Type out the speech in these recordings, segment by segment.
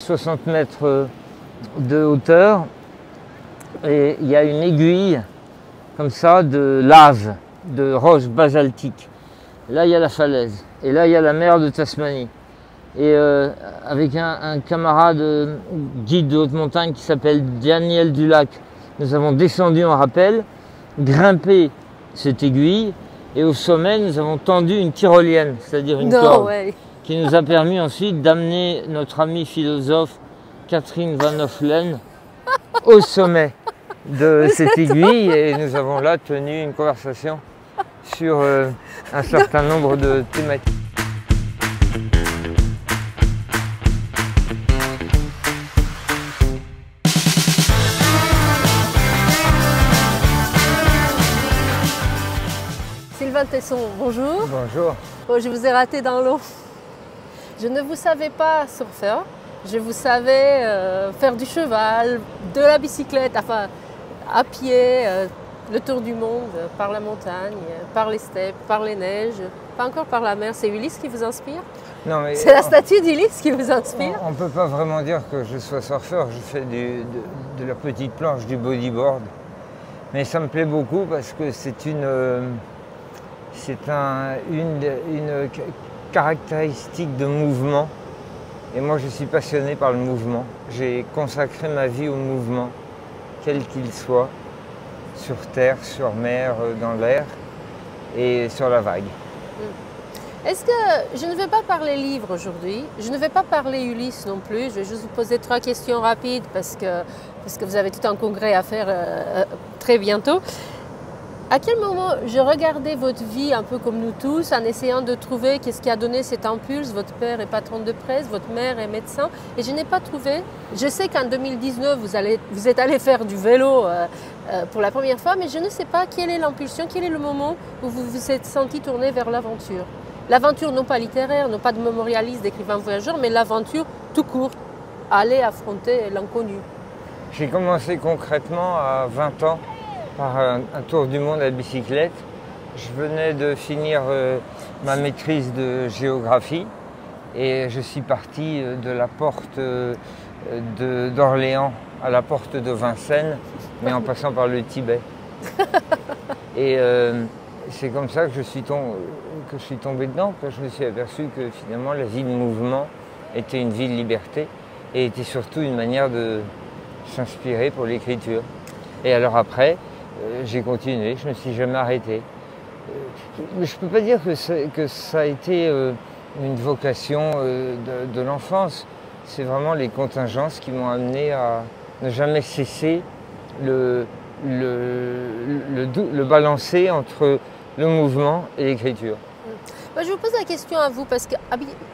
60 mètres de hauteur et il y a une aiguille comme ça de lave, de roche basaltique. Là il y a la falaise et là il y a la mer de Tasmanie. Et avec un camarade guide de haute montagne qui s'appelle Daniel Dulac, nous avons descendu en rappel, grimpé cette aiguille et au sommet nous avons tendu une tyrolienne, c'est-à-dire une corde, qui nous a permis ensuite d'amener notre amie philosophe Catherine Van Hoffelen au sommet de cette aiguille et nous avons là tenu une conversation sur un certain nombre de thématiques. Sylvain Tesson, bonjour. Bonjour. Oh, je vous ai raté dans l'eau. Je ne vous savais pas surfeur, je vous savais faire du cheval, de la bicyclette, enfin à pied, le tour du monde, par la montagne, par les steppes, par les neiges, pas encore par la mer. C'est Ulysse qui vous inspire? Non, mais c'est la statue d'Ulysse qui vous inspire? On ne peut pas vraiment dire que je sois surfeur, je fais de la petite planche, du bodyboard. Mais ça me plaît beaucoup parce que c'est une caractéristique de mouvement. Et moi, je suis passionné par le mouvement. J'ai consacré ma vie au mouvement, quel qu'il soit, sur terre, sur mer, dans l'air et sur la vague. Est-ce que je ne vais pas parler livre aujourd'hui, je ne vais pas parler Ulysse non plus, je vais juste vous poser 3 questions rapides parce que vous avez tout un congrès à faire très bientôt. À quel moment je regardais votre vie un peu comme nous tous en essayant de trouver qu'est-ce qui a donné cet impulse? Votre père est patron de presse, votre mère est médecin et je n'ai pas trouvé. Je sais qu'en 2019 vous êtes allé faire du vélo pour la première fois, mais je ne sais pas quelle est l'impulsion, quel est le moment où vous vous êtes senti tourner vers l'aventure. L'aventure non pas littéraire, non pas de mémorialiste, d'écrivain voyageur, mais l'aventure tout court, aller affronter l'inconnu. J'ai commencé concrètement à 20 ans par un tour du monde à bicyclette. Je venais de finir ma maîtrise de géographie et je suis parti de la porte d'Orléans à la porte de Vincennes, mais en passant par le Tibet. Et c'est comme ça que je suis tombé dedans, que je me suis aperçu que finalement la vie de mouvement était une vie de liberté et était surtout une manière de s'inspirer pour l'écriture. Et alors après, j'ai continué, je ne me suis jamais arrêté. Je ne peux pas dire que ça a été une vocation de l'enfance. C'est vraiment les contingences qui m'ont amené à ne jamais cesser le balancer entre le mouvement et l'écriture. Moi, je vous pose la question à vous parce que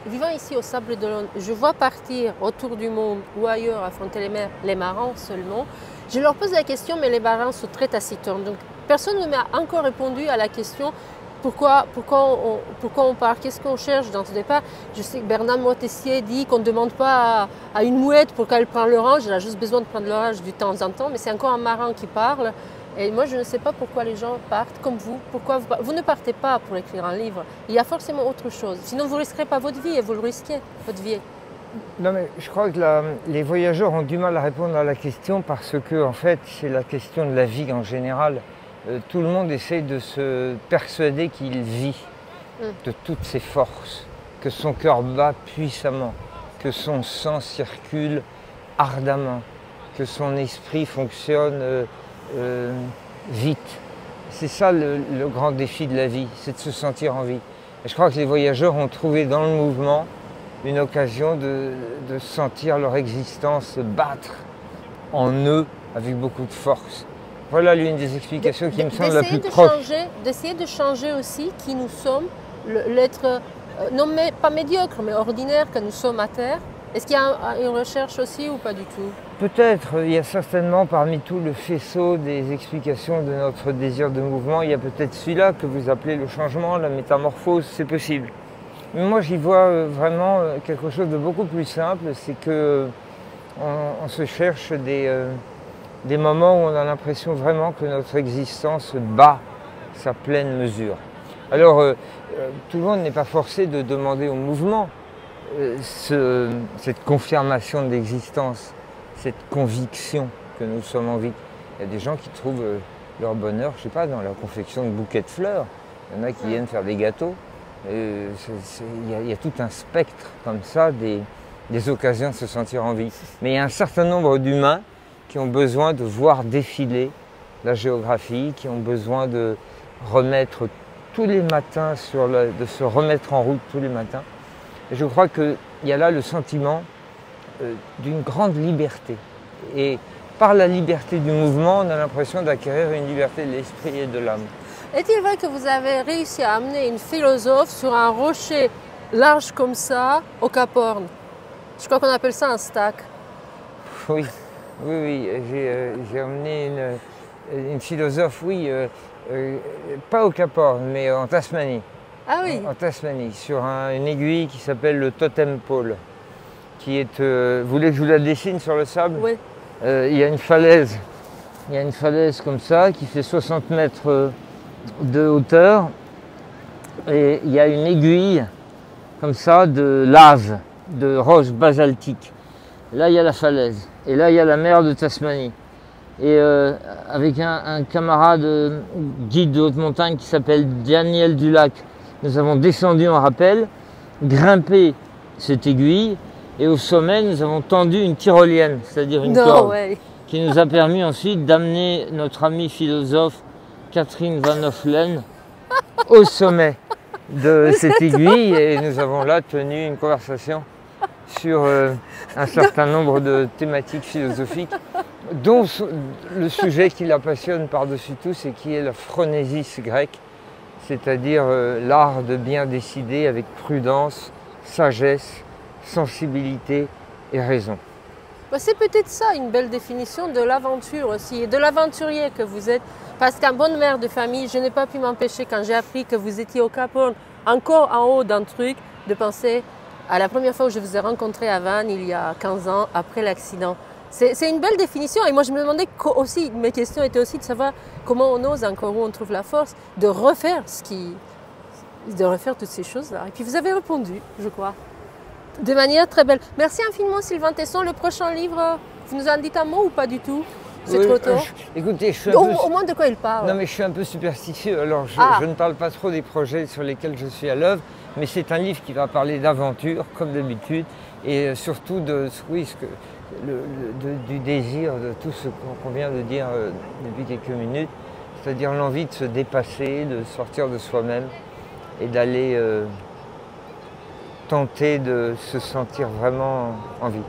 vivant ici au Sable d'Olonne, je vois partir autour du monde ou ailleurs affronter les mers les marins seulement. Je leur pose la question, mais les marins sont très taciturnes. Donc, personne ne m'a encore répondu à la question pourquoi on part, qu'est-ce qu'on cherche dans ce départ. Je sais que Bernard Moitessier dit qu'on ne demande pas à une mouette pour qu'elle prenne l'orage, elle a juste besoin de prendre l'orage de temps en temps, mais c'est encore un marin qui parle. Et moi, je ne sais pas pourquoi les gens partent comme vous. Pourquoi vous ne partez pas pour écrire un livre. Il y a forcément autre chose. Sinon, vous ne risquerez pas votre vie et vous le risquez, votre vie. Non, mais je crois que les voyageurs ont du mal à répondre à la question parce que, en fait, c'est la question de la vie en général. Tout le monde essaie de se persuader qu'il vit de toutes ses forces, que son cœur bat puissamment, que son sang circule ardemment, que son esprit fonctionne vite. C'est ça le grand défi de la vie, c'est de se sentir en vie. Et je crois que les voyageurs ont trouvé dans le mouvement une occasion de sentir leur existence battre en eux avec beaucoup de force. Voilà l'une des explications qui me semble la plus proche. D'essayer de changer aussi qui nous sommes, l'être, non mais pas médiocre, mais ordinaire que nous sommes à terre. Est-ce qu'il y a une recherche aussi ou pas du tout? Peut-être, il y a certainement parmi tout le faisceau des explications de notre désir de mouvement, il y a peut-être celui-là que vous appelez le changement, la métamorphose, c'est possible. Mais moi j'y vois vraiment quelque chose de beaucoup plus simple, c'est que on se cherche des moments où on a l'impression vraiment que notre existence bat sa pleine mesure. Alors tout le monde n'est pas forcé de demander au mouvement, cette confirmation d'existence, cette conviction que nous sommes en vie. Il y a des gens qui trouvent leur bonheur, je ne sais pas, dans la confection de bouquets de fleurs. Il y en a qui viennent faire des gâteaux. Il y a tout un spectre comme ça des occasions de se sentir en vie. Mais il y a un certain nombre d'humains qui ont besoin de voir défiler la géographie, qui ont besoin de remettre tous les matins, de se remettre en route tous les matins. Et je crois qu'il y a là le sentiment d'une grande liberté. Et par la liberté du mouvement, on a l'impression d'acquérir une liberté de l'esprit et de l'âme. Est-il vrai que vous avez réussi à amener une philosophe sur un rocher large comme ça au Cap Horn? Je crois qu'on appelle ça un stack. Oui, j'ai emmené une philosophe, oui, pas au Cap Horn, mais en Tasmanie. Ah oui. En Tasmanie, sur une aiguille qui s'appelle le Totem Pole, qui est. Vous voulez que je vous la dessine sur le sable? Oui. Il y a une falaise comme ça qui fait 60 mètres de hauteur et il y a une aiguille comme ça de lave, de roche basaltique. Là il y a la falaise et là il y a la mer de Tasmanie. Et avec un camarade guide de haute montagne qui s'appelle Daniel Dulac, nous avons descendu en rappel, grimpé cette aiguille et au sommet nous avons tendu une tyrolienne, c'est-à-dire une corde, qui nous a permis ensuite d'amener notre amie philosophe Catherine Van Hoffelen au sommet de cette aiguille et nous avons là tenu une conversation sur un certain nombre de thématiques philosophiques, dont le sujet qui la passionne par-dessus tout, c'est qui est la phronésis grecque, c'est-à-dire l'art de bien décider avec prudence, sagesse, sensibilité et raison. C'est peut-être ça une belle définition de l'aventure aussi, et de l'aventurier que vous êtes. Parce qu'en bonne mère de famille, je n'ai pas pu m'empêcher quand j'ai appris que vous étiez au Cap Horn, encore en haut d'un truc, de penser à la première fois où je vous ai rencontré à Vannes, il y a 15 ans, après l'accident. C'est une belle définition et moi je me demandais aussi, mes questions étaient aussi de savoir comment on ose encore, où on trouve la force de refaire toutes ces choses-là. Et puis vous avez répondu, je crois, de manière très belle. Merci infiniment Sylvain Tesson. Le prochain livre, vous nous en dites un mot ou pas du tout? C'est trop tôt. Écoutez, je suis au moins de quoi il parle? Non mais je suis un peu superstitieux, alors je ne parle pas trop des projets sur lesquels je suis à l'œuvre, mais c'est un livre qui va parler d'aventure, comme d'habitude, et surtout du désir, de tout ce qu'on vient de dire depuis quelques minutes, c'est-à-dire l'envie de se dépasser, de sortir de soi-même et d'aller tenter de se sentir vraiment en vie.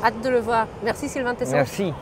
Hâte de le voir. Merci Sylvain Tesson. Merci.